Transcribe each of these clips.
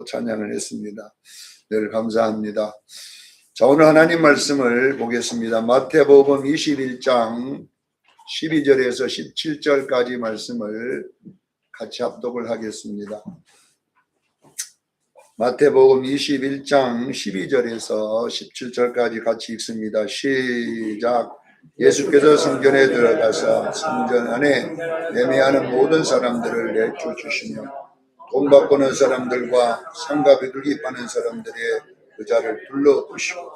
찬양을 했습니다. 늘 감사합니다. 자, 오늘 하나님 말씀을 보겠습니다. 마태복음 21장 12절에서 17절까지 말씀을 같이 합독을 하겠습니다. 마태복음 21장 12절에서 17절까지 같이 읽습니다. 시작. 예수께서 성전에 들어가서 성전 안에 예매하는 모든 사람들을 내쫓으시며 돈 바꾸는 사람들과 상가 비둘기 파는 사람들의 의자를 둘러보시고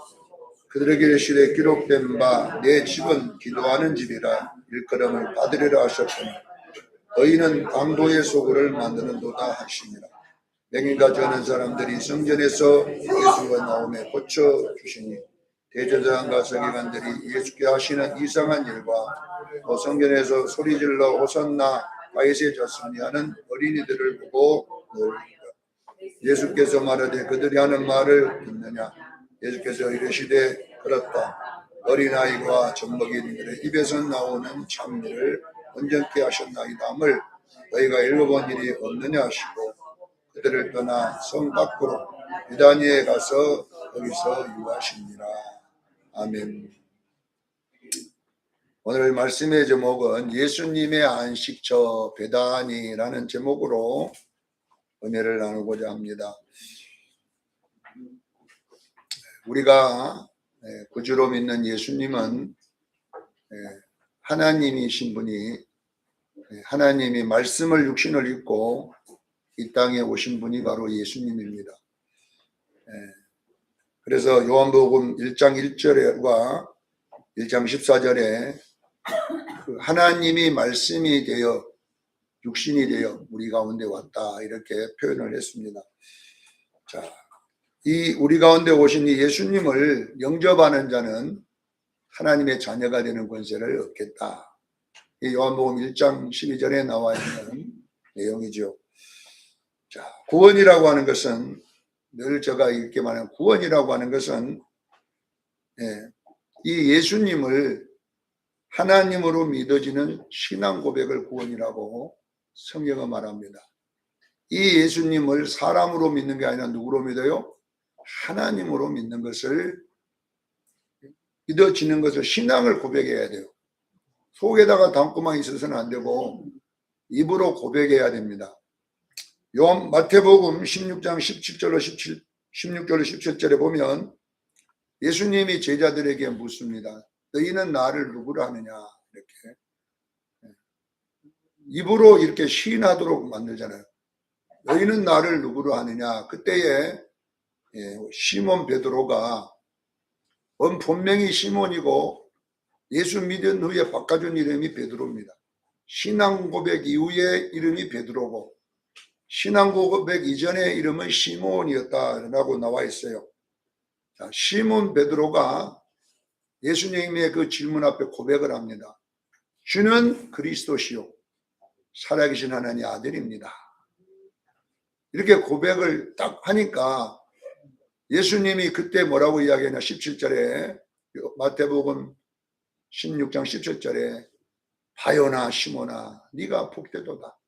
그들에게 이르시되 기록된 바 내 집은 기도하는 집이라 일컬음을 받으리라 하셨더니 너희는 강도의 소굴을 만드는도다 하시니라. 맹인과 저는 사람들이 성전에서 예수가 나오매 고쳐주시니 대제사장과 서기관들이 예수께 하시는 이상한 일과 또 성전에서 소리질러 호산나 다윗의 자손이 하는 어린이들을 보고 놀리라. 예수께서 말하되 그들이 하는 말을 듣느냐. 예수께서 이르시되 그렇다. 어린아이와 젖먹이들의 입에서 나오는 찬미를 온전케 하셨나이다 함을 너희가 읽어본 일이 없느냐 하시고 그들을 떠나 성 밖으로 비다니에 가서 거기서 유하시니라. 아멘. 오늘 말씀의 제목은 예수님의 안식처 베다니라는 제목으로 은혜를 나누고자 합니다. 우리가 구주로 믿는 예수님은 하나님이신 분이 하나님이 말씀을 육신을 입고 이 땅에 오신 분이 바로 예수님입니다. 그래서 요한복음 1장 1절과 1장 14절에 하나님이 말씀이 되어 육신이 되어 우리 가운데 왔다 이렇게 표현을 했습니다. 자, 이 우리 가운데 오신 이 예수님을 영접하는 자는 하나님의 자녀가 되는 권세를 얻겠다. 이 요한복음 1장 12절에 나와 있는 내용이죠. 자, 구원이라고 하는 것은 늘 제가 이렇게 말하는 구원이라고 하는 것은 이 예수님을 하나님으로 믿어지는 신앙 고백을 구원이라고 성경은 말합니다. 이 예수님을 사람으로 믿는 게 아니라 누구로 믿어요? 하나님으로 믿는 것을 믿어지는 것을 신앙을 고백해야 돼요. 속에다가 담고만 있어서는 안 되고 입으로 고백해야 됩니다. 마태복음 16장 17절로 16절로 17절에 보면 예수님이 제자들에게 묻습니다. 너희는 나를 누구로 하느냐 이렇게 입으로 이렇게 시인하도록 만들잖아요. 너희는 나를 누구로 하느냐. 그때에 시몬 베드로가 본명이 시몬이고 예수 믿은 후에 바꿔준 이름이 베드로입니다. 신앙 고백 이후의 이름이 베드로고 신앙 고백 이전의 이름은 시몬이었다라고 나와 있어요. 자, 시몬 베드로가 예수님의 그 질문 앞에 고백을 합니다. 주는 그리스도시요 살아계신 하나님의 아들입니다. 이렇게 고백을 딱 하니까 예수님이 그때 뭐라고 이야기했냐. 17절에 마태복음 16장 17절에 바요나 시몬아 네가 복되도다.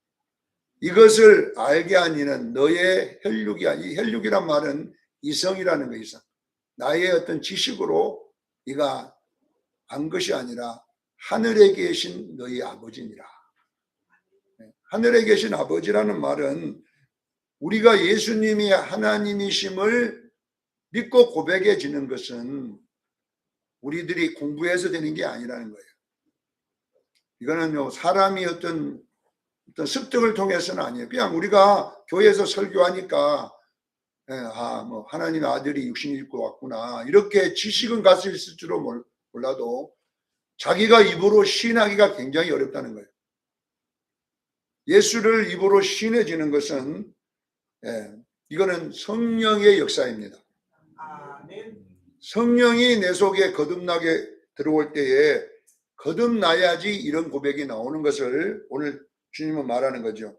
이것을 알게 하니는 너의 혈육이 이 혈육이란 말은 이성이라는 거 이성. 나의 어떤 지식으로 네가 안 것이 아니라 하늘에 계신 너희 아버지니라. 하늘에 계신 아버지라는 말은 우리가 예수님이 하나님이심을 믿고 고백해지는 것은 우리들이 공부해서 되는 게 아니라는 거예요. 이거는요 사람이 어떤 습득을 통해서는 아니에요. 그냥 우리가 교회에서 설교하니까 뭐 하나님의 아들이 육신을 입고 왔구나 이렇게 지식은 가지고 있을 줄은 몰라도 자기가 입으로 시인하기가 굉장히 어렵다는 거예요. 예수를 입으로 시인해지는 것은 이거는 성령의 역사입니다. 성령이 내 속에 거듭나게 들어올 때에 거듭나야지 이런 고백이 나오는 것을 오늘 주님은 말하는 거죠.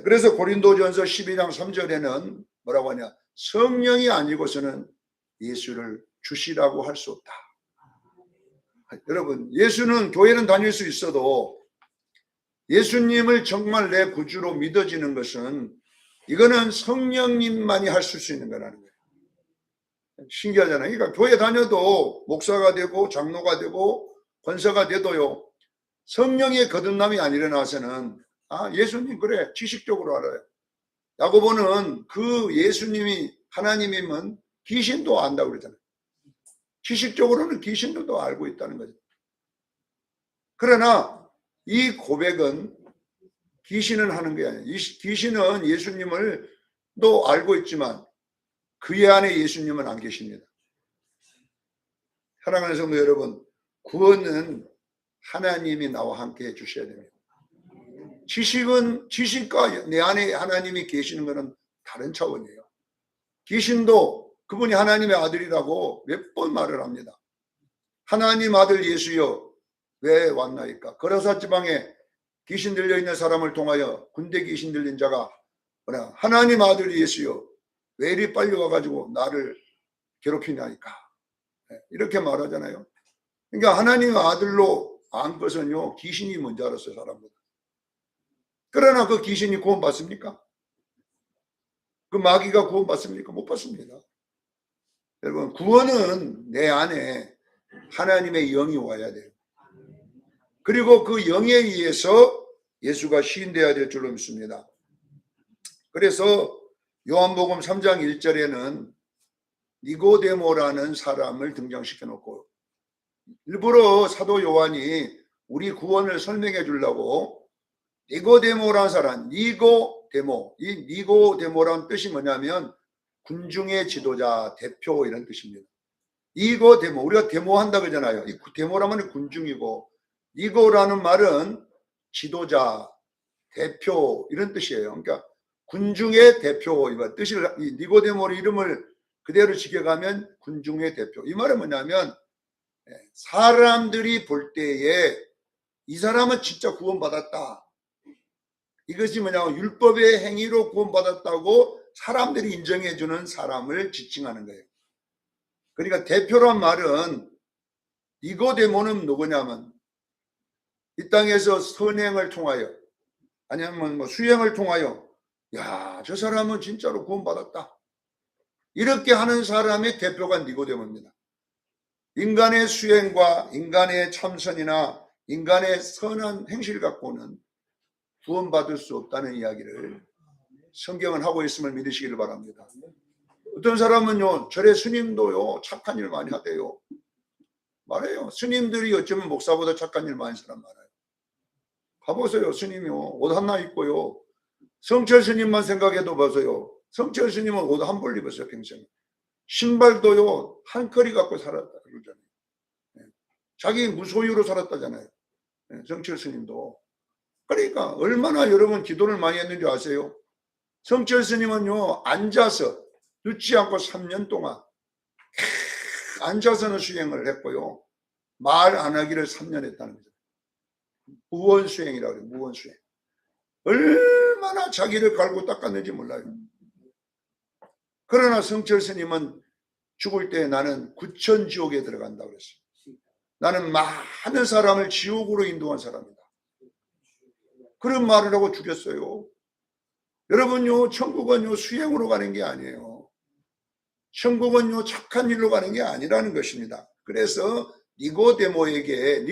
그래서 고린도전서 12장 3절에는 뭐라고 하냐. 성령이 아니고서는 예수를 주시라고 할 수 없다. 여러분 예수는 교회는 다닐 수 있어도 예수님을 정말 내 구주로 믿어지는 것은 이거는 성령님만이 하실 수 있는 거라는 거예요. 신기하잖아요. 그러니까 교회 다녀도 목사가 되고 장로가 되고 권사가 돼도요, 성령의 거듭남이 안 일어나서는 예수님 그래 지식적으로 알아요. 야고보는 그 예수님이 하나님이면 귀신도 안다고 그러잖아요. 지식적으로는 귀신도 알고 있다는 거죠. 그러나 이 고백은 귀신은 하는 게 아니에요. 귀신은 예수님을 또 알고 있지만 그의 안에 예수님은 안 계십니다. 사랑하는 성도 여러분, 구원은 하나님이 나와 함께 해주셔야 됩니다. 지식과 내 안에 하나님이 계시는 것은 다른 차원이에요. 귀신도 그분이 하나님의 아들이라고 몇 번 말을 합니다. 하나님 아들 예수여 왜 왔나이까? 거라사 지방에 귀신 들려있는 사람을 통하여 군대 귀신 들린 자가 하나님 아들 예수여 왜 이리 빨리 와가지고 나를 괴롭히냐니까, 이렇게 말하잖아요. 그러니까 하나님 아들로 안 것은요, 귀신이 먼저 알았어요, 사람보다. 그러나 그 귀신이 구원받습니까? 그 마귀가 구원받습니까? 못 받습니다. 여러분, 구원은 내 안에 하나님의 영이 와야 돼요. 그리고 그 영에 의해서 예수가 시인되어야 될 줄로 믿습니다. 그래서 요한복음 3장 1절에는 니고데모라는 사람을 등장시켜 놓고 일부러 사도 요한이 우리 구원을 설명해 주려고 니고데모라는 사람, 니고데모, 이 니고데모라는 뜻이 뭐냐면 군중의 지도자, 대표 이런 뜻입니다. 니고데모, 우리가 데모한다 그러잖아요. 이 데모라면 군중이고 니고라는 말은 지도자, 대표 이런 뜻이에요. 그러니까 군중의 대표, 이 뜻을 니고데모의 이름을 그대로 지켜가면 군중의 대표. 이 말은 뭐냐면 사람들이 볼 때에 이 사람은 진짜 구원받았다. 이것이 뭐냐면 율법의 행위로 구원받았다고 사람들이 인정해주는 사람을 지칭하는 거예요. 그러니까 대표란 말은 니고데모는 누구냐면 이 땅에서 선행을 통하여 아니면 뭐 수행을 통하여 저 사람은 진짜로 구원받았다. 이렇게 하는 사람의 대표가 니고데모입니다. 인간의 수행과 인간의 참선이나 인간의 선한 행실 갖고는 구원받을 수 없다는 이야기를 성경은 하고 있음을 믿으시기를 바랍니다. 어떤 사람은요, 절에 스님도요 착한 일 많이 하대요. 말해요. 스님들이 어쩌면 목사보다 착한 일 많은 사람 많아요. 가보세요. 스님이요 옷 하나 입고요, 성철 스님만 생각해도 보세요. 성철 스님은 옷 한 벌 입었어요, 평생. 신발도요 한 커리 갖고 살았다 그러잖아요. 자기 무소유로 살았다잖아요. 성철 스님도. 그러니까 얼마나 여러분 기도를 많이 했는지 아세요? 성철 스님은요 앉아서 늦지 않고 3년 동안 앉아서는 수행을 했고요, 말 안 하기를 3년 했다는 거죠. 무원수행이라고 해요. 무원수행. 얼마나 자기를 갈고 닦았는지 몰라요. 그러나 성철 스님은 죽을 때 나는 구천지옥에 들어간다고 그랬어요. 나는 많은 사람을 지옥으로 인도한 사람이다. 그런 말을 하고 죽였어요. 여러분요, 천국은요 수행으로 가는 게 아니에요. 천국은요 착한 일로 가는 게 아니라는 것입니다. 그래서 니고데모는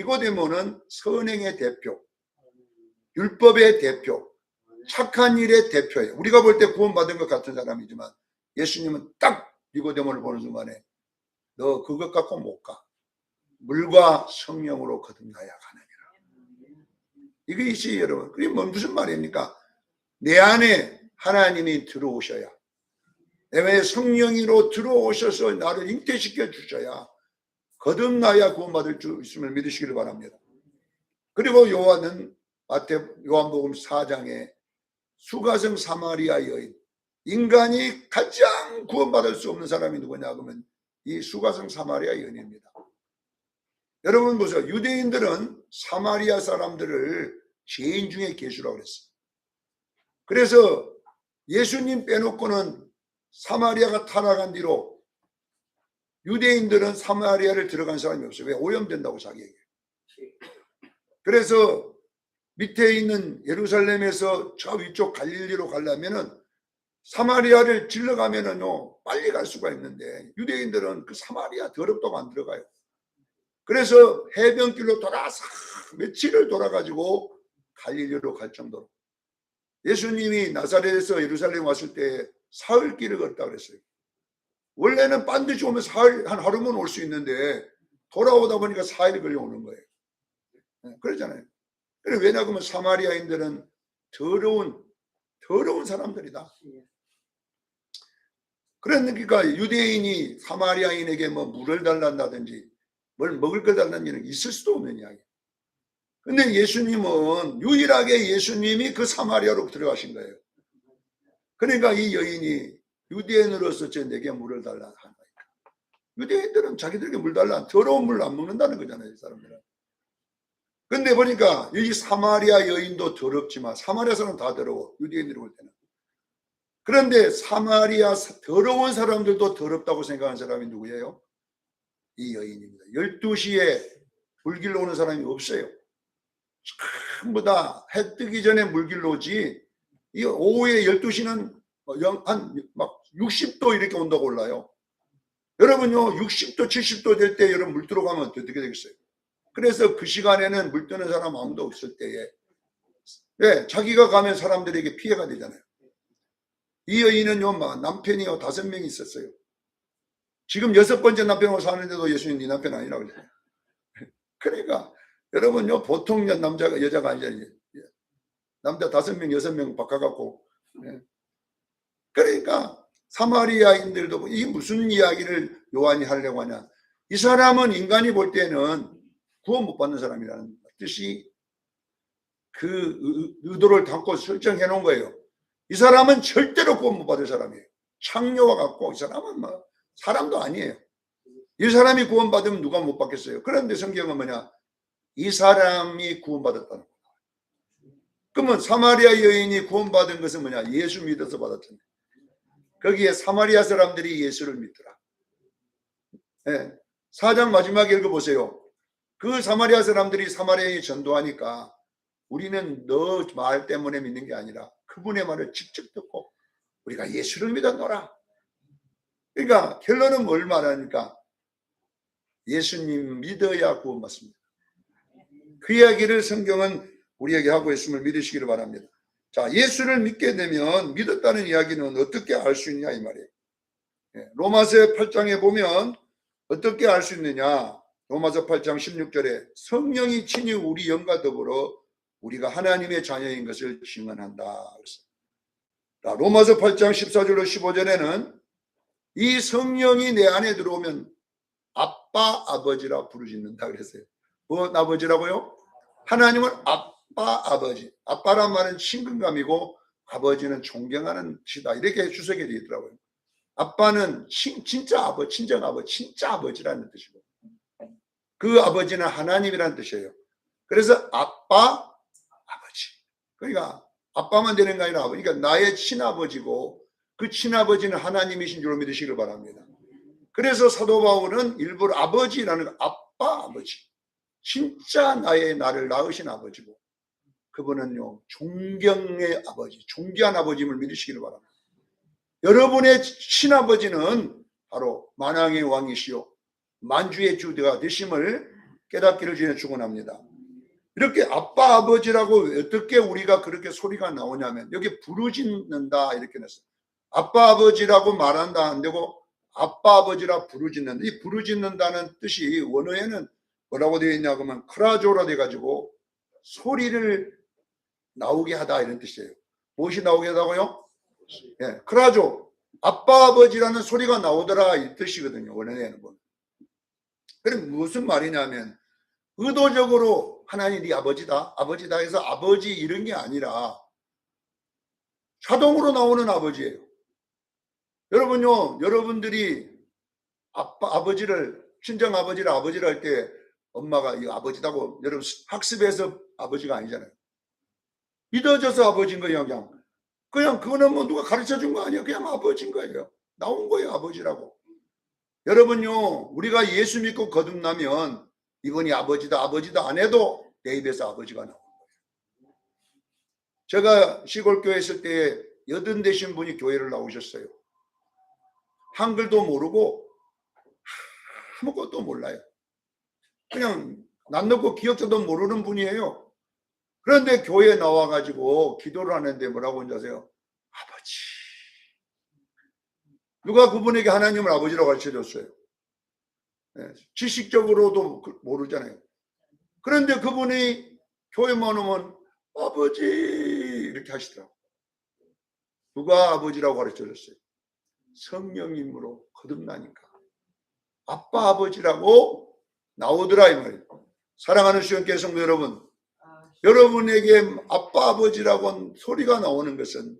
선행의 대표, 율법의 대표, 착한 일의 대표예요. 우리가 볼 때 구원받은 것 같은 사람이지만 예수님은 딱 니고데모를 보는 순간에 너 그것 갖고 못 가. 물과 성령으로 거듭나야 가느니라. 이것이 여러분, 그게 무슨 말입니까? 내 안에 하나님이 들어오셔야, 내 성령으로 들어오셔서 나를 잉태시켜 주셔야 거듭나야 구원받을 수 있음을 믿으시기를 바랍니다. 그리고 요한복음 4장에 수가성 사마리아 여인, 인간이 가장 구원받을 수 없는 사람이 누구냐 그러면 이 수가성 사마리아 여인입니다. 여러분 보세요. 유대인들은 사마리아 사람들을 죄인 중에 계수라고 그랬어요. 그래서 예수님 빼놓고는 사마리아가 타락한 뒤로 유대인들은 사마리아를 들어간 사람이 없어요. 왜? 오염된다고 자기에게. 그래서 밑에 있는 예루살렘에서 저 위쪽 갈릴리로 가려면은 사마리아를 질러가면은요 빨리 갈 수가 있는데 유대인들은 그 사마리아 더럽다고 안 들어가요. 그래서 해변길로 돌아서 며칠을 돌아가지고 갈릴리로 갈 정도로. 예수님이 나사렛에서 예루살렘 왔을 때 사흘길을 걷다 그랬어요. 원래는 반드시 오면 사흘, 한 하루면 올 수 있는데 돌아오다 보니까 4일 걸려오는 거예요. 그러잖아요. 왜냐하면 사마리아인들은 더러운 사람들이다. 그러니까 유대인이 사마리아인에게 뭐 물을 달란다든지 뭘 먹을 걸 달라는 일은 있을 수도 없는 이야기. 근데 예수님은 유일하게 예수님이 그 사마리아로 들어가신 거예요. 그러니까 이 여인이 유대인으로서 내게 물을 달라 하는 거예요. 유대인들은 자기들에게 물 달라 더러운 물 안 먹는다는 거잖아요, 이 사람들은. 근데 보니까 이 사마리아 여인도 더럽지만 사마리아 사람 다 더러워, 유대인들이 볼 때는. 그런데 사마리아 더러운 사람들도 더럽다고 생각하는 사람이 누구예요? 이 여인입니다. 12시에 물길로 오는 사람이 없어요. 전부 다 해 뜨기 전에 물길로 오지. 이 오후에 12시는 한 막 60도 이렇게 온다고 올라요. 여러분요 60도 70도 될 때 여러분 물 들어가면 어떻게 되겠어요? 그래서 그 시간에는 물 뜨는 사람 아무도 없을 때에 자기가 가면 사람들에게 피해가 되잖아요. 이 여인은요 남편이요 5명이 있었어요. 지금 6번째 남편하고 사는데도 예수님 네 남편 아니라고 그러잖아요. 그러니까 여러분요 보통 여자가 아니잖아요. 남자 5명 6명 바꿔갖고. 그러니까 사마리아인들도 이 무슨 이야기를 요한이 하려고 하냐. 이 사람은 인간이 볼 때는 구원 못 받는 사람이라는 뜻이 그 의도를 담고 설정해 놓은 거예요. 이 사람은 절대로 구원 못 받을 사람이에요. 창녀와 같고 이 사람은 뭐 사람도 아니에요. 이 사람이 구원 받으면 누가 못 받겠어요. 그런데 성경은 뭐냐, 이 사람이 구원 받았다는 거예요. 그러면 사마리아 여인이 구원 받은 것은 뭐냐, 예수 믿어서 받았잖아요. 거기에 사마리아 사람들이 예수를 믿더라. 4장 마지막에 읽어보세요. 그 사마리아 사람들이 사마리아에 전도하니까 우리는 너 말 때문에 믿는 게 아니라 그분의 말을 직접 듣고 우리가 예수를 믿었노라. 그러니까 결론은 뭘 말하니까 예수님 믿어야 구원받습니다. 그 이야기를 성경은 우리에게 하고 있음을 믿으시기를 바랍니다. 자, 예수를 믿게 되면 믿었다는 이야기는 어떻게 알 수 있냐 이 말이에요. 로마서 8장에 보면 어떻게 알 수 있느냐. 로마서 8장 16절에 성령이 친히 우리 영과 더불어 우리가 하나님의 자녀인 것을 증언한다. 자, 로마서 8장 14절로 15절에는 이 성령이 내 안에 들어오면 아빠 아버지라 부르짖는다 그랬어요. 뭐 아버지라고요? 하나님은 아빠 아버지. 아빠란 말은 친근감이고 아버지는 존경하는 뜻이다. 이렇게 주석에 되어 있더라고요. 아빠는 진짜 아버지, 친정 아버지, 진짜 아버지라는 뜻이고 그 아버지는 하나님이라는 뜻이에요. 그래서 아빠 아버지. 그러니까 아빠만 되는 게 아니라 그러니까 나의 친아버지고 그 친아버지는 하나님이신 줄로 믿으시길 바랍니다. 그래서 사도 바울은 일부러 아버지라는 거, 아빠 아버지. 진짜 나를 낳으신 아버지고 그분은요 존경의 아버지, 존귀한 아버지임을 믿으시기를 바랍니다. 여러분의 친아버지는 바로 만왕의 왕이시요 만주의 주가 되심을 깨닫기를 주에 축원합니다. 이렇게 아빠 아버지라고 어떻게 우리가 그렇게 소리가 나오냐면 여기 부르짖는다 이렇게 냈어요. 아빠 아버지라고 말한다 안 되고 아빠 아버지라 부르짖는다. 이 부르짖는다는 뜻이 원어에는 뭐라고 되어 있냐 그러면 크라조라 돼가지고 소리를 나오게 하다 이런 뜻이에요. 무엇이 나오게 하다고요? 크라조. 아빠 아버지라는 소리가 나오더라 이 뜻이거든요. 원어에는. 그럼 무슨 말이냐면 의도적으로 하나님 네 아버지다 아버지다 해서 아버지 이런 게 아니라 자동으로 나오는 아버지예요. 여러분요, 여러분들이 아버지를 친정 아버지를 할 때 엄마가 이 아버지다고 여러분 학습해서 아버지가 아니잖아요. 믿어져서 아버지인 거예요. 그냥 그거는 뭐 누가 가르쳐 준 거 아니에요. 그냥 아버지인 거예요. 나온 거예요 아버지라고. 여러분요, 우리가 예수 믿고 거듭나면 이분이 아버지다 안 해도 내 입에서 아버지가 나오는 거예요. 제가 시골교회 있을 때 여든 되신 분이 교회를 나오셨어요. 한글도 모르고 아무것도 몰라요. 그냥 낯 넣고 기억자도 모르는 분이에요. 그런데 교회에 나와가지고 기도를 하는데 뭐라고 하는지 아세요? 아버지. 누가 그분에게 하나님을 아버지라고 가르쳐줬어요? 지식적으로도 모르잖아요. 그런데 그분이 교회만 오면 아버지 이렇게 하시더라고요. 누가 아버지라고 가르쳐줬어요? 성령님으로 거듭나니까 아빠 아버지라고 나오더라 이 말이에요. 사랑하는 수영계 성도 여러분, 여러분에게 아빠 아버지라고 한 소리가 나오는 것은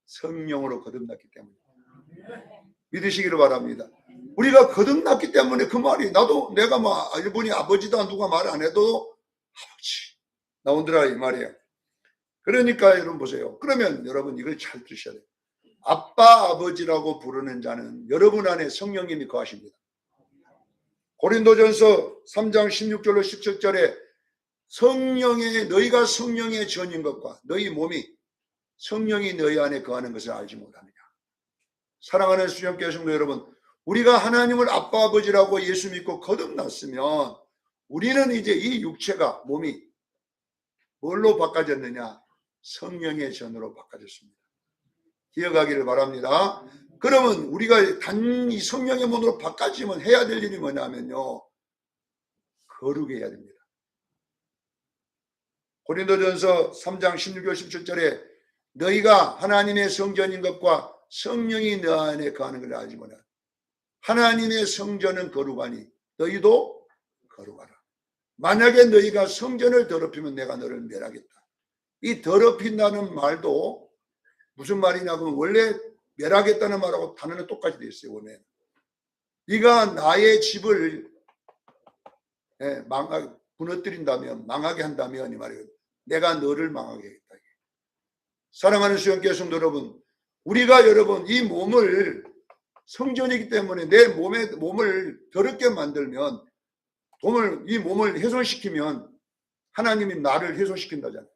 성령으로 거듭났기 때문입니다. 믿으시기를 바랍니다. 우리가 거듭났기 때문에 그 말이 나도 내가 이분이 아버지다 누가 말 안 해도 아버지 나오더라 이 말이에요. 그러니까 여러분 보세요. 그러면 여러분 이걸 잘 들으셔야 돼요. 아빠 아버지라고 부르는 자는 여러분 안에 성령님이 거하십니다. 고린도전서 3장 16절로 17절에 너희가 성령의 전인 것과 너희 몸이 성령이 너희 안에 거하는 것을 알지 못하느냐. 사랑하는 수령교회 성도 여러분, 우리가 하나님을 아빠 아버지라고 예수 믿고 거듭났으면 우리는 이제 이 육체가 몸이 뭘로 바꿔졌느냐? 성령의 전으로 바꿔졌습니다. 기억하기를 바랍니다. 그러면 우리가 단히 성령의 몸으로 바꿔지면 해야 될 일이 뭐냐면요, 거룩해야 해야 됩니다. 고린도전서 3장 16절 17절에 너희가 하나님의 성전인 것과 성령이 너 안에 거하는 걸 알지 못하느냐. 하나님의 성전은 거룩하니 너희도 거룩하라. 만약에 너희가 성전을 더럽히면 내가 너를 멸하겠다. 이 더럽힌다는 말도 무슨 말이냐면 원래 멸하겠다는 말하고 단어는 똑같이 되어 있어요. 원래 네가 나의 집을 무너뜨린다면 망하게 한다면 이 말이에요. 내가 너를 망하게 하겠다. 사랑하는 수영교회 성도 여러분, 우리가 여러분 이 몸을 성전이기 때문에 내 몸을 더럽게 만들면 이 몸을 훼손시키면 하나님이 나를 훼손시킨다잖아요.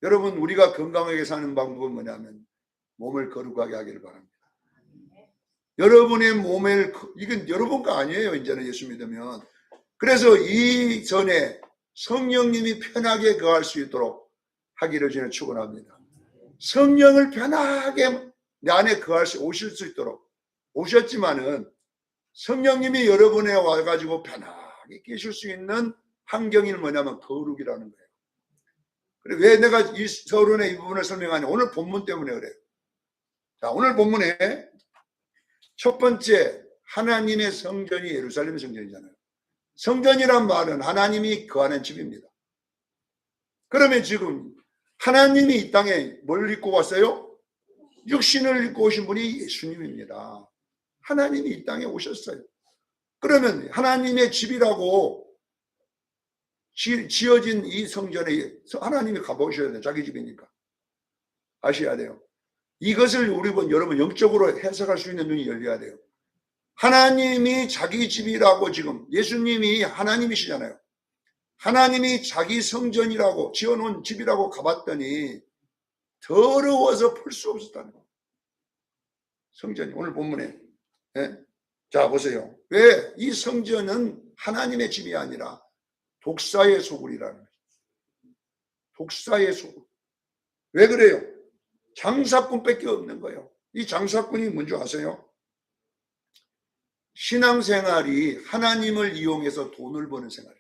여러분 우리가 건강하게 사는 방법은 뭐냐면 몸을 거룩하게 하기를 바랍니다. 여러분의 몸을 이건 여러분 거 아니에요. 이제는 예수 믿으면. 그래서 이전에 성령님이 편하게 거할 수 있도록 하기를 저는 축원합니다. 성령을 편하게 내 안에 오실 수 있도록 오셨지만은 성령님이 여러분에 와가지고 편하게 계실 수 있는 환경이 뭐냐면 거룩이라는 거예요. 그래 왜 내가 이 서론의 이 부분을 설명하냐? 오늘 본문 때문에 그래요. 자, 오늘 본문에 첫 번째 하나님의 성전이 예루살렘 성전이잖아요. 성전이란 말은 하나님이 거하는 집입니다. 그러면 지금 하나님이 이 땅에 뭘 입고 왔어요? 육신을 입고 오신 분이 예수님입니다. 하나님이 이 땅에 오셨어요. 그러면 하나님의 집이라고 지어진 이 성전에 하나님이 가보셔야 돼요. 자기 집이니까. 아셔야 돼요. 이것을 여러분 영적으로 해석할 수 있는 눈이 열려야 돼요. 하나님이 자기 집이라고 지금 예수님이 하나님이시잖아요. 하나님이 자기 성전이라고 지어놓은 집이라고 가봤더니 더러워서 풀 수 없었다는 거예요. 성전이 오늘 본문에. 자 보세요. 왜 이 성전은 하나님의 집이 아니라 독사의 소굴이라는 거예요. 독사의 소굴. 왜 그래요? 장사꾼밖에 없는 거예요. 이 장사꾼이 뭔지 아세요? 신앙생활이 하나님을 이용해서 돈을 버는 생활이에요.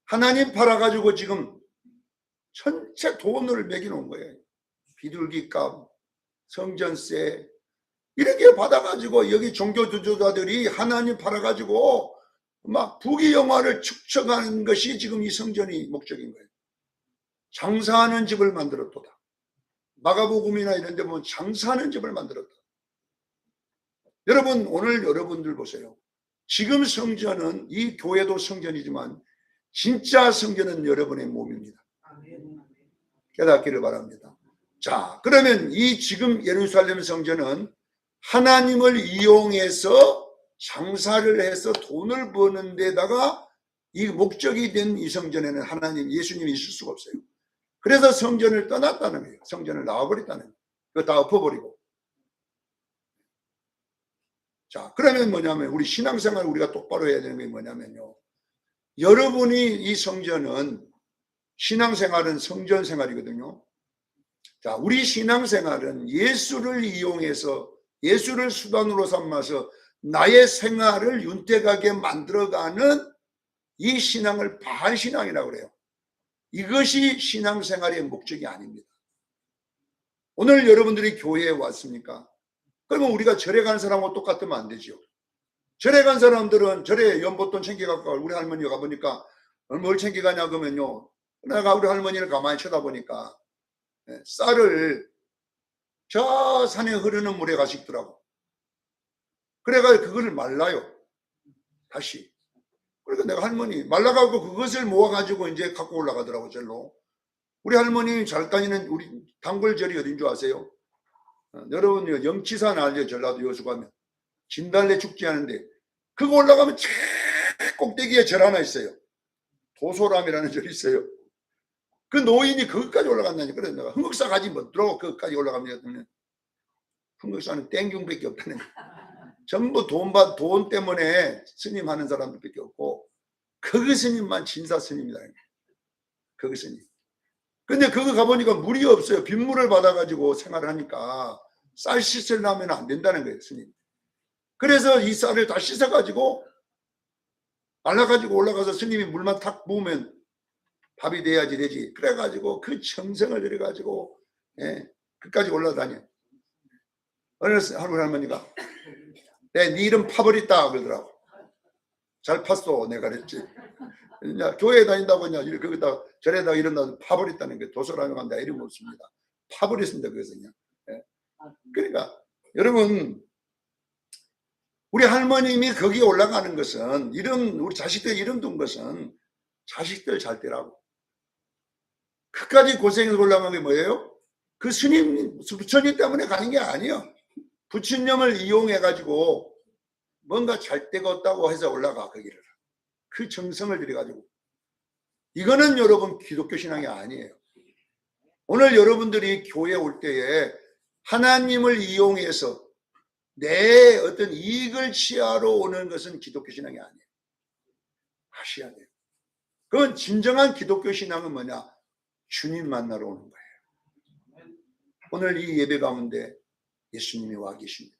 하나님 팔아가지고 지금 전체 돈을 매겨놓은 거예요. 비둘기값, 성전세 이렇게 받아가지고 여기 종교주도자들이 하나님 팔아가지고 막 부귀영화를 축적하는 것이 지금 이 성전이 목적인 거예요. 장사하는 집을 만들었도다. 마가복음이나 이런 데 보면 장사하는 집을 만들었다. 여러분 오늘 여러분들 보세요. 지금 성전은 이 교회도 성전이지만 진짜 성전은 여러분의 몸입니다. 깨닫기를 바랍니다. 자, 그러면 이 지금 예루살렘 성전은 하나님을 이용해서 장사를 해서 돈을 버는 데다가 이 목적이 된 이 성전에는 하나님, 예수님이 있을 수가 없어요. 그래서 성전을 떠났다는 거예요. 성전을 나와버렸다는 거예요. 그거 다 엎어버리고. 자, 그러면 뭐냐면 우리 신앙생활 우리가 똑바로 해야 되는 게 뭐냐면요. 여러분이 이 성전은 신앙생활은 성전 생활이거든요. 자, 우리 신앙생활은 예수를 이용해서 예수를 수단으로 삼아서 나의 생활을 윤택하게 만들어가는 이 신앙을 바알신앙이라고 그래요. 이것이 신앙생활의 목적이 아닙니다. 오늘 여러분들이 교회에 왔습니까? 그러면 우리가 절에 가는 사람하고 똑같으면 안 되죠. 절에 간 사람들은 절에 연못돈 챙겨갖고 우리 할머니가 가보니까 뭘 챙겨가냐 그러면요. 내가 우리 할머니를 가만히 쳐다보니까 쌀을 저 산에 흐르는 물에 가식더라고. 그래가 그거를 말라요. 다시. 그러니까 내가 할머니 말라가고 그것을 모아가지고 이제 갖고 올라가더라고 절로. 우리 할머니 잘 다니는 우리 단골절이 어딘 줄 아세요? 여러분 영치산 알죠? 전라도 여수 가면 진달래 축제 하는데 그거 올라가면 저 꼭대기에 절 하나 있어요. 도소람이라는 절이 있어요. 그 노인이 거기까지 올라간다니까. 그래서 내가 흥국사 가지 못 들어 거기까지 올라가면 흥국사는 땡균밖에 없다는 거예요. 전부 돈 때문에 스님 하는 사람들밖에 없고 그 스님만 진사 스님이다. 그 스님. 근데 그거 가보니까 물이 없어요. 빗물을 받아가지고 생활을 하니까 쌀 씻으려면 안 된다는 거예요, 스님. 그래서 이 쌀을 다 씻어가지고 말라가지고 올라가서 스님이 물만 탁 부으면 밥이 돼야지 되지. 그래가지고 그 정성을 들여가지고 끝까지 올라다녀. 어느 한국 할머니가 네 이름 파버렸다 그러더라고. 잘 팠어 내가 그랬지. 교회에 다닌다고 그냥 거기다 절에다 이런다 파버렸다는 게 도서라면 간다 이름 없습니다. 파버렸습니다. 그래서 그냥. 그러니까 여러분 우리 할머님이 거기에 올라가는 것은 이름 우리 자식들 이름 둔 것은 자식들 잘 되라고. 끝까지 고생해서 올라간 게 뭐예요? 그 스님 부처님 때문에 가는 게 아니에요. 부처님을 이용해 가지고 뭔가 잘 데가 없다고 해서 올라가 거기를. 그 정성을 들여가지고. 이거는 여러분 기독교 신앙이 아니에요. 오늘 여러분들이 교회에 올 때에 하나님을 이용해서 내 어떤 이익을 취하러 오는 것은 기독교 신앙이 아니에요. 아셔야 돼요. 그건 진정한 기독교 신앙은 뭐냐? 주님 만나러 오는 거예요. 오늘 이 예배 가운데 예수님이 와 계십니다.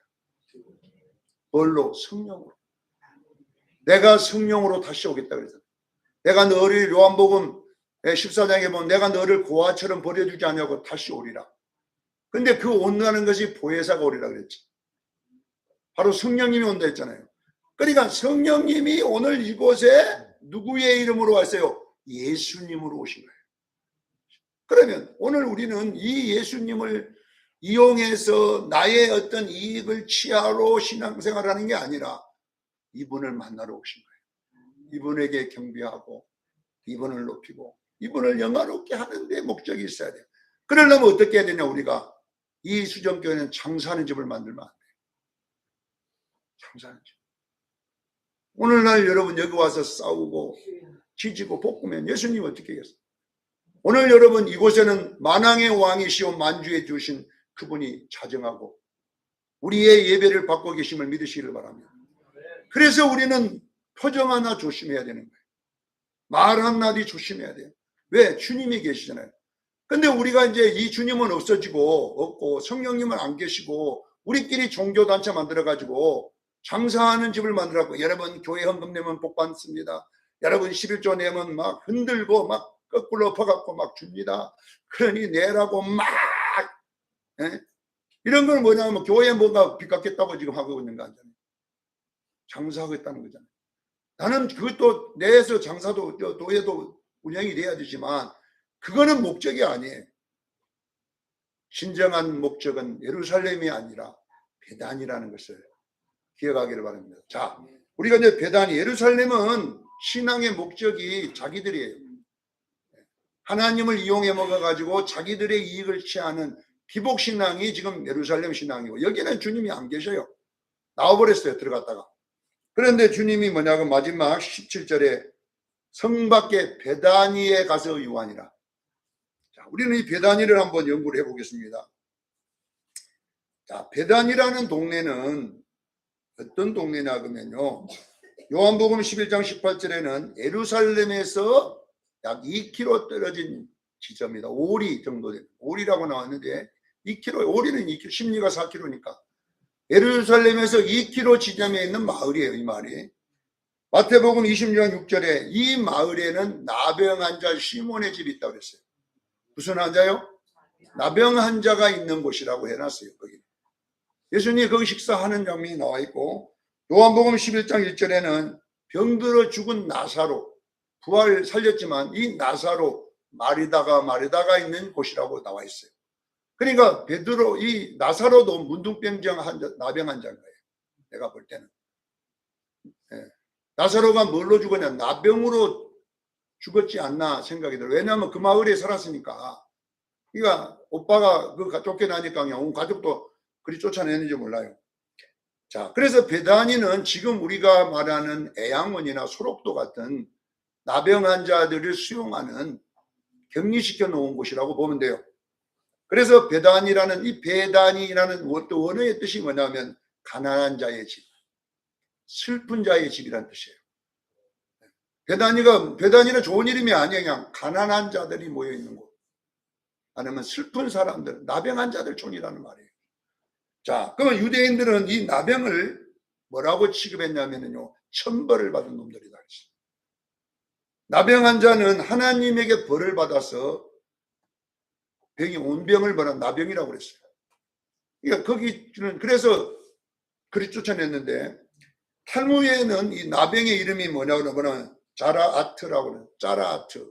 뭘로? 성령으로. 내가 성령으로 다시 오겠다 그래서 내가 너를 요한복음 14장에 보면 내가 너를 고아처럼 버려주지 않냐고 다시 오리라. 근데 그 온다는 것이 보혜사가 오리라 그랬지. 바로 성령님이 온다 했잖아요. 그러니까 성령님이 오늘 이곳에 누구의 이름으로 왔어요? 예수님으로 오신 거예요. 그러면 오늘 우리는 이 예수님을 이용해서 나의 어떤 이익을 취하러 신앙생활을 하는 게 아니라 이분을 만나러 오신 거예요. 이분에게 경배하고 이분을 높이고 이분을 영화롭게 하는 데 목적이 있어야 돼요. 그러려면 어떻게 해야 되냐? 우리가 이 수정교회는 장사하는 집을 만들면 안 돼요. 장사하는 집. 오늘날 여러분 여기 와서 싸우고 지지고 볶으면 예수님 어떻게 하겠어요? 오늘 여러분 이곳에는 만왕의 왕이시오 만주에 주신 그분이 자정하고 우리의 예배를 받고 계심을 믿으시기를 바랍니다. 그래서 우리는 표정 하나 조심해야 되는 거예요. 말 한마디 조심해야 돼요. 왜? 주님이 계시잖아요. 근데 우리가 이제 이 주님은 없고 성령님은 안 계시고 우리끼리 종교단체 만들어가지고 장사하는 집을 만들어갖고 여러분 교회 헌금 내면 복 받습니다. 여러분 11조 내면 막 흔들고 막 거꾸로 엎어갖고 막 줍니다. 그러니 내라고 막 이런 건 뭐냐면 교회에 뭔가 빚 갚겠다고 지금 하고 있는 거 아니잖아요. 장사하겠다는 거잖아요. 나는 그것도 내에서 장사도 도에도 운영이 돼야 되지만 그거는 목적이 아니에요. 진정한 목적은 예루살렘이 아니라 베단이라는 것을 기억하기를 바랍니다. 자, 우리가 이제 베단이 예루살렘은 신앙의 목적이 자기들이에요. 하나님을 이용해 먹어가지고 자기들의 이익을 취하는 기복신앙이 지금 예루살렘 신앙이고 여기는 주님이 안 계셔요. 나와버렸어요. 들어갔다가. 그런데 주님이 뭐냐고 마지막 17절에 성 밖에 베다니에 가서 유하니라. 자, 우리는 이 베다니를 한번 연구를 해보겠습니다. 자, 베다니라는 동네는 어떤 동네냐 그러면요, 요한복음 11장 18절에는 예루살렘에서 약 2km 떨어진 지점이다. 오리 정도 됩니다. 오리라고 나왔는데 2km, 오리는 2km, 심리가 4km니까 예루살렘에서 2km 지점에 있는 마을이에요. 이 마을이. 마태복음 26장 6절에 이 마을에는 나병 환자 시몬의 집이 있다고 그랬어요. 무슨 환자요? 나병 환자가 있는 곳이라고 해놨어요. 거기. 예수님이 거기 식사하는 장면이 나와 있고, 요한복음 11장 1절에는 병들어 죽은 나사로, 부활 살렸지만 이 나사로 마리다가 있는 곳이라고 나와 있어요. 그러니까 베드로, 이 나사로도 문둥병증 환자, 나병 환자인 거예요. 내가 볼 때는. 예. 나사로가 뭘로 죽었냐? 나병으로 죽었지 않나 생각이 들어요. 왜냐하면 그 마을에 살았으니까. 그러니까 오빠가 그 쫓겨나니까 그냥 온 가족도 그리 쫓아내는지 몰라요. 자, 그래서 베다니는 지금 우리가 말하는 애양원이나 소록도 같은 나병 환자들을 수용하는, 격리시켜 놓은 곳이라고 보면 돼요. 그래서 베다니라는, 이 베다니라는 원어의 뜻이 뭐냐면 가난한 자의 집, 슬픈 자의 집이란 뜻이에요. 베다니는 좋은 이름이 아니에요. 그냥 가난한 자들이 모여 있는 곳, 아니면 슬픈 사람들, 나병한 자들 촌이라는 말이에요. 자, 그러면 유대인들은 이 나병을 뭐라고 취급했냐면요, 천벌을 받은 놈들이다 그랬어요. 나병한 자는 하나님에게 벌을 받아서 병이 온 병을 말한 나병이라고 그랬어요. 그러니까 거기는, 그래서 그리 쫓아냈는데, 탈무드에는 이 나병의 이름이 뭐냐고 그러면 자라아트라고 그래요. 자라아트.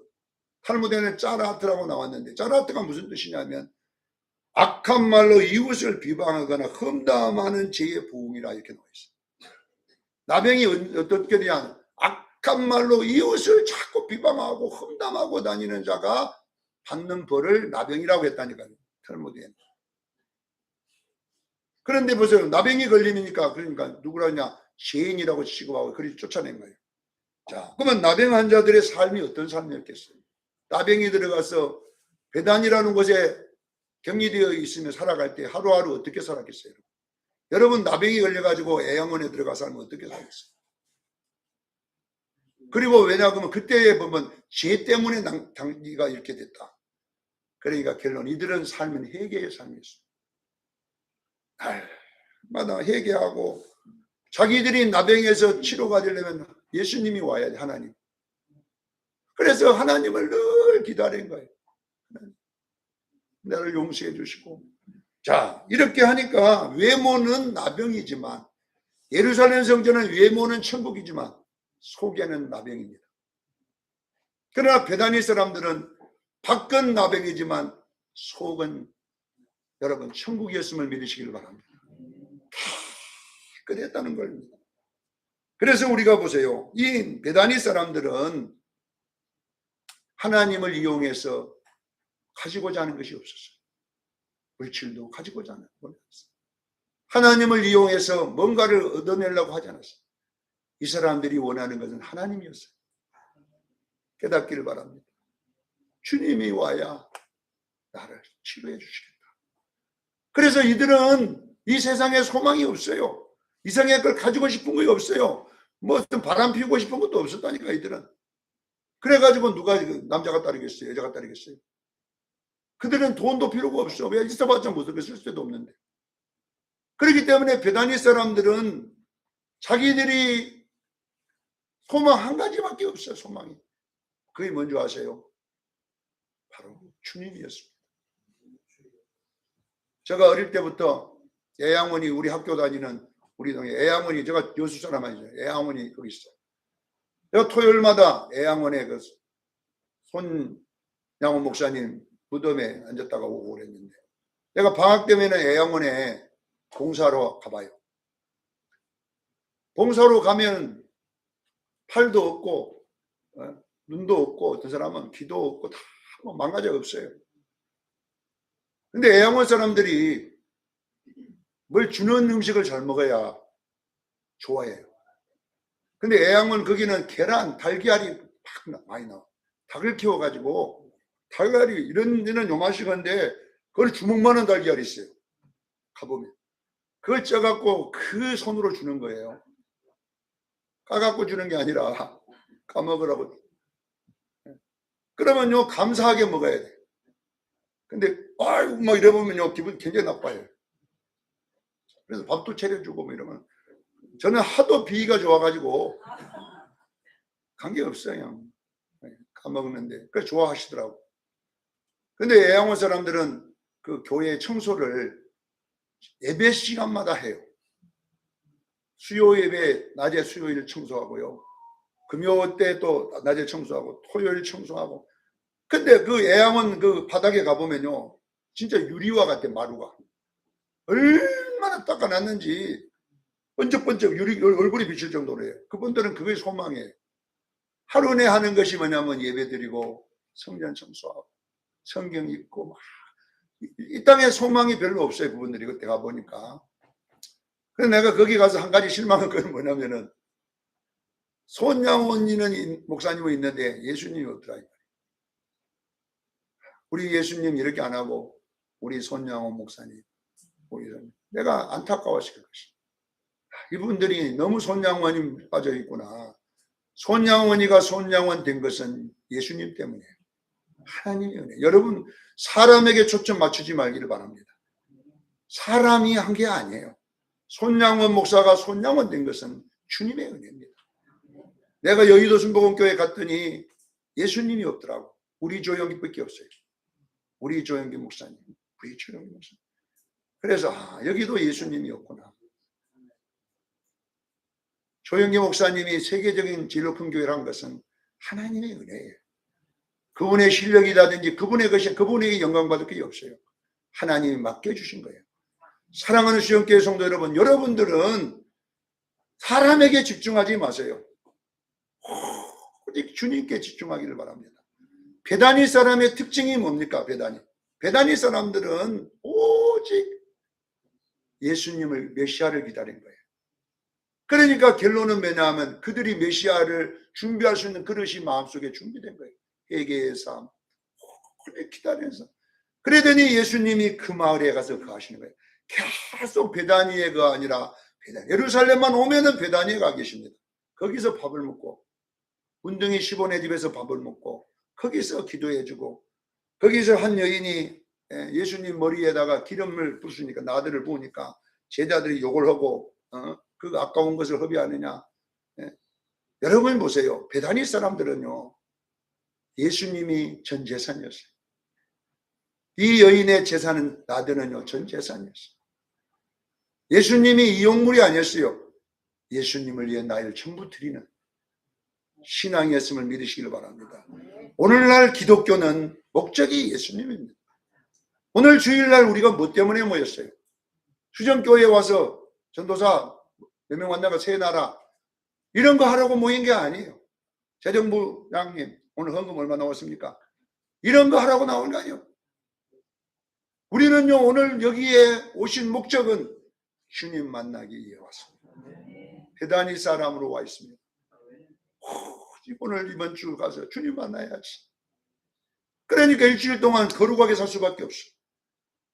탈무드에는 자라아트라고 나왔는데, 자라아트가 무슨 뜻이냐면 악한 말로 이웃을 비방하거나 험담하는 죄의 부흥이라 이렇게 나와 있어요. 나병이 어떻게 되냐? 악한 말로 이웃을 자꾸 비방하고 험담하고 다니는 자가 받는 벌을 나병이라고 했다니까요. 탈무드에는. 그런데 보세요. 나병이 걸리니까, 그러니까 누구라냐? 죄인이라고 취급하고 그리 쫓아낸 거예요. 자, 그러면 나병 환자들의 삶이 어떤 삶이었겠어요? 나병이 들어가서 베단이라는 곳에 격리되어 있으며 살아갈 때 하루하루 어떻게 살았겠어요? 여러분, 나병이 걸려가지고 애양원에 들어가 살면 어떻게 살겠어요? 그리고 왜냐하면 그때에 보면 죄 때문에 당기가 이렇게 됐다. 그러니까 결론, 이들은 삶은 회개의 삶이었어요. 날마다 회개하고, 자기들이 나병에서 치료가 되려면 예수님이 와야 돼, 하나님. 그래서 하나님을 늘 기다린 거예요. 나를 용서해 주시고. 자, 이렇게 하니까 외모는 나병이지만, 예루살렘 성전은 외모는 천국이지만 속에는 나병입니다. 그러나 베다니 사람들은 밖은 나병이지만 속은 여러분 천국이었음을 믿으시길 바랍니다. 그랬다는 겁니다. 그래서 우리가 보세요. 이 베다니 사람들은 하나님을 이용해서 가지고자 하는 것이 없었어요. 물질도 가지고자 하는 것이 없었어요. 하나님을 이용해서 뭔가를 얻어내려고 하지 않았어요. 이 사람들이 원하는 것은 하나님이었어요. 깨닫기를 바랍니다. 주님이 와야 나를 치료해 주시겠다. 그래서 이들은 이 세상에 소망이 없어요. 이상의 걸 가지고 싶은 게 없어요. 뭐 어떤 바람 피우고 싶은 것도 없었다니까, 이들은. 그래가지고 누가 남자가 따르겠어요? 여자가 따르겠어요? 그들은 돈도 필요가 없어. 왜 있어봤자 무슨 쓸 수도 없는데. 그렇기 때문에 베다니 사람들은 자기들이 소망 한 가지밖에 없어요. 소망이. 그게 뭔지 아세요? 바로 주님이었습니다. 제가 어릴 때부터 애양원이, 우리 학교 다니는 우리 동네 애양원이, 제가 여수 사람 아니죠. 애양원이 거기 있어요. 내가 토요일마다 애양원에 그 손양원 목사님 무덤에 앉았다가 오고 그랬는데, 내가 방학 때문에는 애양원에 봉사로 가봐요. 봉사로 가면 팔도 없고 눈도 없고, 어떤 사람은 귀도 없고 다 망가져 없어요. 근데 애양원 사람들이 뭘 주는 음식을 잘 먹어야 좋아해요. 근데 애양원 거기는 계란, 달걀이 막 많이 나와. 닭을 키워가지고 달걀이 이런 데는 요만식한데 그걸 주먹만한 달걀이 있어요. 가보면 그걸 쪄갖고 그 손으로 주는 거예요. 까갖고 주는 게 아니라 까먹으라고. 그러면요 감사하게 먹어야 돼. 근데 아이고 막 이러면요 기분 굉장히 나빠요. 그래서 밥도 차려주고 뭐 이러면 저는 하도 비위가 좋아가지고 관계없어요. 까먹는데 그래서 좋아하시더라고. 근데 애양원 사람들은 그 교회 청소를 예배 시간마다 해요. 수요 예배 낮에 수요일 청소하고요. 금요 때 또 낮에 청소하고 토요일 청소하고. 근데 그 애양원 그 바닥에 가보면요 진짜 유리와 같아. 마루가 얼마나 닦아놨는지 번쩍번쩍 유리 얼굴이 비칠 정도로 해요. 그분들은 그게 소망이에요. 하루 내 하는 것이 뭐냐면 예배 드리고 성전 청소하고 성경 읽고 막. 이 땅에 소망이 별로 없어요. 그분들이 그때 가보니까. 그래서 내가 거기 가서 한 가지 실망한 건 뭐냐면은 손양원이는 목사님이 있는데 예수님이 없더라. 우리 예수님 이렇게 안 하고 우리 손양원 목사님 내가 안타까워서 그것이 이분들이 너무 손양원이 빠져 있구나. 손양원이가 손양원 된 것은 예수님 때문이에요. 하나님의 은혜. 여러분 사람에게 초점 맞추지 말기를 바랍니다. 사람이 한 게 아니에요. 손양원 목사가 손양원 된 것은 주님의 은혜입니다. 내가 여의도 순복음교회 갔더니 예수님이 없더라고. 우리 조영기밖에 없어요. 우리 조영기 목사님, 우리 조영기 목사님. 그래서 여기도 예수님이 없구나. 조영기 목사님이 세계적인 제일 높은 교회를 한 것은 하나님의 은혜예요. 그분의 실력이라든지 그분의 것이 그분에게 영광받을 게 없어요. 하나님이 맡겨주신 거예요. 사랑하는 수영교회 성도 여러분, 여러분들은 사람에게 집중하지 마세요. 오직 주님께 집중하기를 바랍니다. 베다니 사람의 특징이 뭡니까? 베다니 사람들은 오직 예수님을 메시아를 기다린 거예요. 그러니까 결론은 뭐냐면 그들이 메시아를 준비할 수 있는 그릇이 마음속에 준비된 거예요. 회개의 삶, 기다리는 삶. 그러더니 예수님이 그 마을에 가서 거하시는 거예요. 계속 베다니에가 아니라 예루살렘만 오면은 베다니에 가 계십니다. 거기서 밥을 먹고 운동이 시몬의 집에서 밥을 먹고 거기서 기도해주고 거기서 한 여인이 예수님 머리에다가 기름을 부으니까 나들을 부으니까 제자들이 욕을 하고 그 아까운 것을 허비하느냐. 여러분 보세요. 베다니 사람들은요 예수님이 전 재산이었어요. 이 여인의 재산은 나들은요 전 재산이었어요. 예수님이 이용물이 아니었어요. 예수님을 위해 나를 전부 드리는 신앙이었음을 믿으시길 바랍니다. 오늘날 기독교는 목적이 예수님입니다. 오늘 주일날 우리가 뭐 때문에 모였어요? 수정교회에 와서 전도사 몇 명 만나가 새 나라 이런 거 하라고 모인 게 아니에요. 재정부 장님 오늘 헌금 얼마 나왔습니까? 이런 거 하라고 나온 거 아니에요. 우리는요 오늘 여기에 오신 목적은 주님 만나기 위해 왔습니다. 베다니 사람으로 와 있습니다. 오늘 이번 주 가서 주님 만나야지. 그러니까 일주일 동안 거룩하게 살 수밖에 없어.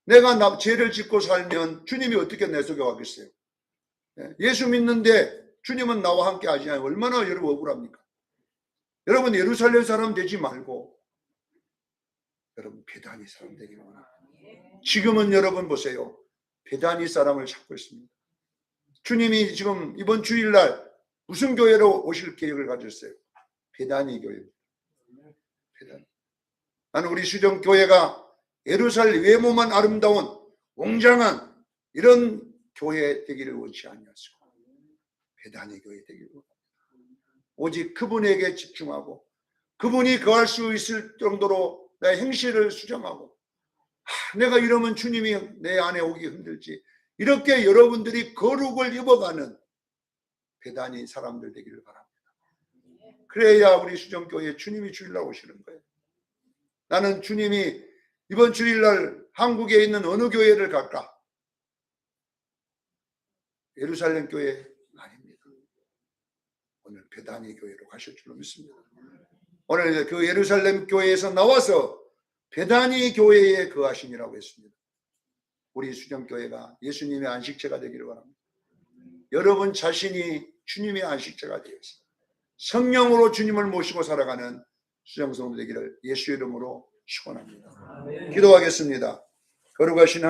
내가 죄를 짓고 살면 주님이 어떻게 내 속에 왔겠어요? 예수 믿는데 주님은 나와 함께 하지 않아요. 얼마나 여러분 억울합니까? 여러분 예루살렘 사람 되지 말고 여러분 베다니 사람 되기 원합니다. 지금은 여러분 보세요. 베다니 사람을 찾고 있습니다. 주님이 지금 이번 주일날 무슨 교회로 오실 계획을 가졌어요? 베다니 교회입니다. 베다니. 나는 우리 수정교회가 예루살렘 외모만 아름다운 웅장한 이런 교회 되기를 원치 아니었습니다. 베다니 교회 되기를 원합니다. 오직 그분에게 집중하고 그분이 거할 수 있을 정도로 내 행실을 수정하고 내가 이러면 주님이 내 안에 오기 힘들지. 이렇게 여러분들이 거룩을 입어가는 베다니 사람들 되기를 바랍니다. 그래야 우리 수정교회에 주님이 주일날 오시는 거예요. 나는 주님이 이번 주일날 한국에 있는 어느 교회를 갈까? 예루살렘 교회 아닙니다. 오늘 베다니 교회로 가실 줄로 믿습니다. 오늘 그 예루살렘 교회에서 나와서 배단위 교회에 거하시니라고 했습니다. 우리 수정교회가 예수님의 안식처가 되기를 바랍니다. 여러분 자신이 주님의 안식처가 되어서 성령으로 주님을 모시고 살아가는 수정성도 되기를 예수 이름으로 축원합니다. 기도하겠습니다. 거룩하신